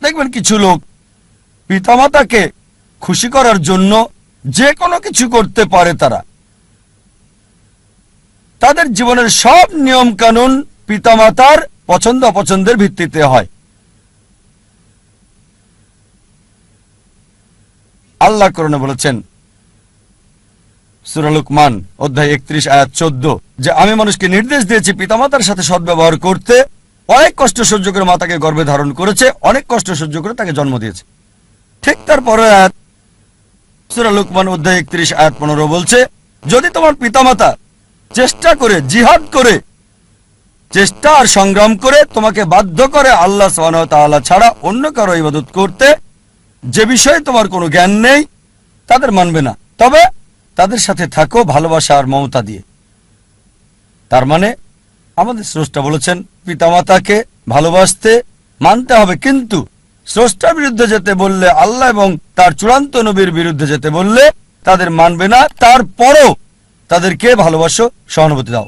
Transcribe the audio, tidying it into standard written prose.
দেখবেন কিছু লোক পিতামাতাকে খুশি করার জন্য যে কোনো কিছু করতে পারে। তাদের জীবনের সব নিয়ম কানুন পিতামাতার পছন্দ অপছন্দের ভিত্তিতে হয়। আল্লাহ কোরআনে বলেছেন সূরা লুকমান অধ্যায় 31 আয়াত 14 যে আমি মানুষকে নির্দেশ দিয়েছি পিতামাতার সাথে সদ্ব্যবহার করতে। অনেক কষ্ট সহ্য করে মাতাকে গর্ভে ধারণ করেছে, অনেক কষ্ট সহ্য করে তাকে জন্ম দিয়েছে। ঠিক তারপরে আয়াত সূরা লুকমান অধ্যায় 31 আয়াত 15 বলছে যদি তোমার পিতামাতা চেষ্টা করে জিহাদ করে চেষ্টা আর সংগ্রাম করে তোমাকে বাধ্য করে আল্লাহ সুবহানাহু ওয়া তাআলা ছাড়া অন্য কারো ইবাদত করতে যে বিষয়ে তোমার কোনো জ্ঞান নেই, তাদের মানবে না, তবে তাদের সাথে থাকো ভালোবাসা আর মমতা দিয়ে। তার মানে আমাদের স্রষ্টা বলেছেন পিতামাতাকে ভালোবাসতে মানতে হবে, কিন্তু স্রষ্টার বিরুদ্ধে যেতে বললে, আল্লাহ এবং তার চূড়ান্ত নবীর বিরুদ্ধে যেতে বললে তাদের মানবে না। তারপরও তাদেরকে ভালোবাসো, সহানুভূতি দাও।